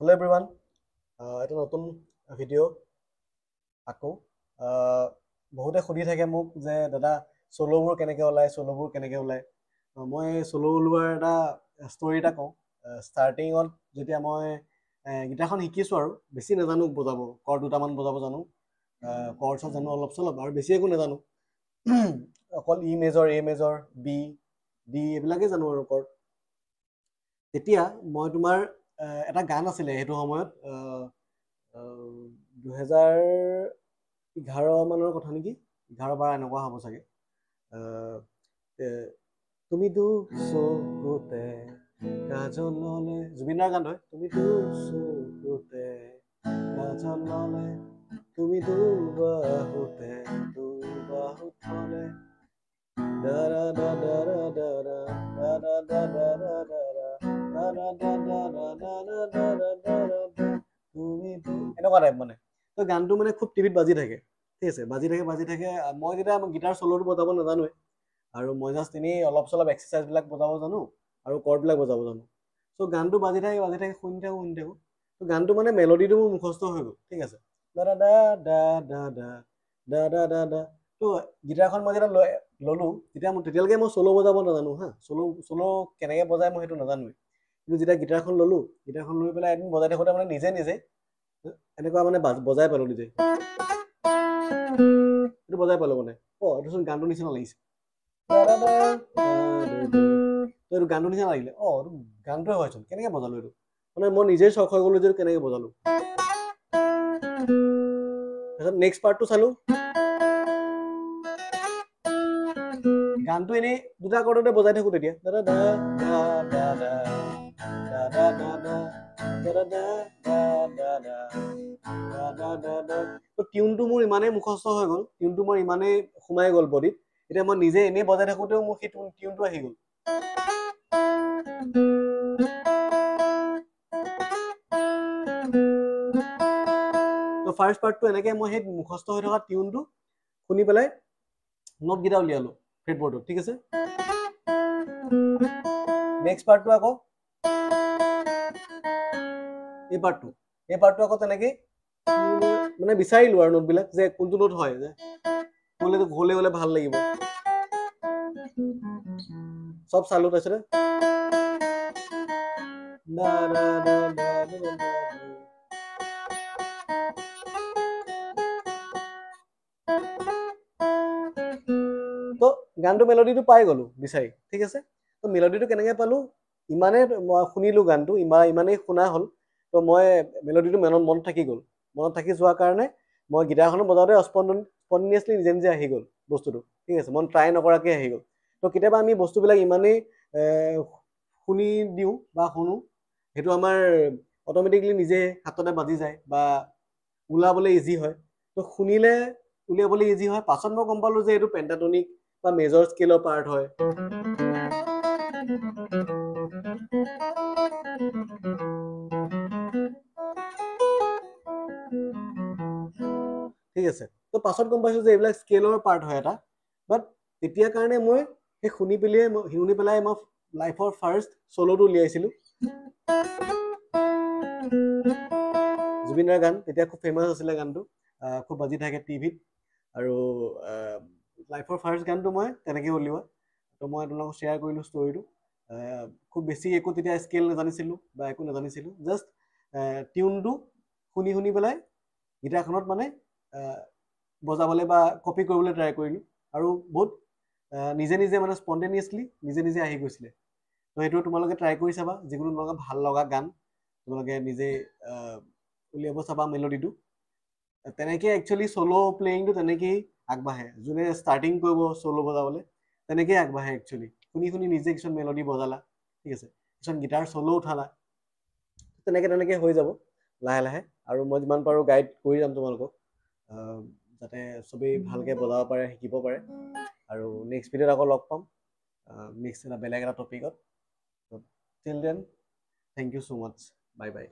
Hello everyone, এটা নতুন video' আকৌ বহুতে সুধি থাকে মোক যে দাদা চলোবোৰ কেনেকৈ ওলায় মই চলো ওলোৱাৰ এটা ষ্টৰি এটা কওঁ ষ্টাৰ্টিঙত যেতিয়া মই গীটাৰখন শিকিছোঁ আৰু বেছি নাজানো বজাব কৰ্ড দুটামান বজাব জানো কৰ্ডছত জানো অলপ চলপ আৰু বেছি একো নাজানো অকল ই মেজৰ এ মেজৰ বি ডি এইবিলাকেই জানো আৰু কৰ্ড তেতিয়া মই তোমাৰ এটা গান আছিলে সেইটো সময়ত 2011 মানৰ কথা নেকি 11-12 এনেকুৱা হ'ব চাগে তুমিতো চকুতে কাজল ললে জুবিনৰ গান হয় তুমিতো চকুতে কাজল ললে তুমিতো বাহুতে থলে দাৰা দাৰা দাৰা দাৰা দাৰা এনেকুৱা টাইপ মানে তো গানটো মানে খুব টিভিত বাজি থাকে ঠিক আছে বাজি থাকে মই যেতিয়া গীটাৰ চলোটো বজাব নাজানোৱে আৰু মই জাষ্ট এনেই অলপ চলপ এক্সাৰচাইজবিলাক বজাব জানো আৰু কৰ্ডবিলাক বজাব জানো চ' গানটো বাজি থাকে শুনি থাকোঁ তো গানটো মানে মেলোডিটো মোৰ মুখস্থ হৈ গ'ল ঠিক আছে দা দা দা দা দা দা দা দা দা তো গীটাৰখন মই যেতিয়া ল'লোঁ তেতিয়ালৈকে মই চলো বজাব নাজানো হা চলো কেনেকৈ বজাই মই সেইটো নাজানোৱে কিন্তু যেতিয়া গীটাৰখন ল'লোঁ গীটাৰখন লৈ পেলাই এদিন বজাই থাকোঁতে মানে নিজে এনেকুৱা মানে বজাই পালোঁ নিজে এইটো বজাই পালোঁ মানে এইটোচোন গানটোৰ নিচিনা লাগিছে এইটো গানটোৰ নিচিনা লাগিলে এইটো গানটোৱে হয়চোন কেনেকৈ বজালোঁ এইটো মানে মই নিজেই চখ হৈ গ'লোঁ যে কেনেকৈ বজালোঁ তাৰপিছত নেক্সট পাৰ্টটো চালোঁ গানটো এনেই দুটা কৰ্ডতে বজাই থাকোঁ তেতিয়া দাদা দা দা দা দা দা দা দা দা দা দা টিউনটো মোৰ ইমানেই মুখস্থ হৈ গ'ল টিউনটো মোৰ ইমানেই সোমাই গ'ল বডিত এতিয়া মই নিজে এনেই বজাই থাকোঁতেও মোৰ সেই টিউনটো আহি গ'ল তো ফাৰ্ষ্ট পাৰ্টটো এনেকৈ মই সেই মুখস্থ হৈ থকা টিউনটো শুনি পেলাই নোটকেইটা উলিয়ালোঁ ফ্ৰেডবৰ্ডত ঠিক আছে নেক্সট পাৰ্টটো আকৌ এই পাৰ্টটো আকৌ তেনেকেই মানে বিচাৰিলোঁ আৰু নোটবিলাক যে কোনটো নোট হয় যে হ'লে ভাল লাগিব চব চালোঁ তাৰপিছতে তো গানটো মেলোডিটো পাই গ'লোঁ বিচাৰি ঠিক আছে তো মেলোডিটো কেনেকৈ পালোঁ ইমানেই মই শুনিলোঁ গানটো ইমানেই শুনা হ'ল তো মই মেলোডিটো মনত থাকি গ'ল মনত থাকি যোৱাৰ কাৰণে মই গীটাৰখনো বজাওঁতে স্পণ্টেনিয়াছলি নিজে আহি গ'ল বস্তুটো ঠিক আছে মই ট্ৰাই নকৰাকৈ আহি গ'ল তো কেতিয়াবা আমি বস্তুবিলাক ইমানেই শুনি দিওঁ বা শুনো সেইটো আমাৰ অট'মেটিকলি নিজে হাততে বাজি যায় বা ওলাবলৈ ইজি হয় তো শুনিলে উলিয়াবলৈ ইজি হয় পাছত মই গম পালোঁ যে এইটো পেণ্টাটনিক বা মেজৰ স্কেলৰ পাৰ্ট হয় ঠিক আছে তো পাছত গম পাইছোঁ যে এইবিলাক স্কেলৰ পাৰ্ট হয় এটা বাট তেতিয়াৰ কাৰণে মই সেই শুনি পেলাই মই লাইফৰ ফাৰ্ষ্ট চলোটো উলিয়াইছিলোঁ জুবিনৰ গান তেতিয়া খুব ফেমাছ আছিলে গানটো খুব বাজি থাকে টিভিত আৰু লাইফৰ ফাৰ্ষ্ট গানটো মই তেনেকৈ উলিওৱা তো মই আপোনালোকক শ্বেয়াৰ কৰিলোঁ ষ্টৰিটো খুব বেছি একো তেতিয়া স্কেল নাজানিছিলোঁ বা একো নাজানিছিলোঁ জাষ্ট টিউনটো শুনি পেলাই গীটাৰখনত মানে বজাবলৈ বা কপি কৰিবলৈ ট্ৰাই কৰিলোঁ আৰু বহুত নিজে মানে স্পণ্টেনিয়াছলি নিজে আহি গৈছিলে তো সেইটো তোমালোকে ট্ৰাই কৰি চাবা যিকোনো তোমালোকে ভাল লগা গান তোমালোকে নিজে উলিয়াব চাবা মেলোডিটো তেনেকৈ একচুৱেলি চলো প্লেয়িংটো তেনেকেই আগবাঢ়ে যোনে ষ্টাৰ্টিং কৰিব চলো বজাবলৈ তেনেকেই আগবাঢ়ে একচুৱেলি শুনি নিজে কিছুমান মেলোডি বজালা ঠিক আছে কিছুমান গীটাৰ চলো উঠালা তেনেকৈ হৈ যাব লাহে আৰু মই যিমান পাৰোঁ গাইড কৰি যাম তোমালোকক যাতে চবেই ভালকৈ বজাব পাৰে শিকিব পাৰে আৰু নেক্সট ভিডিঅ'ত আকৌ লগ পাম নেক্সট বেলেগ এটা টপিকত till then thank you so' much by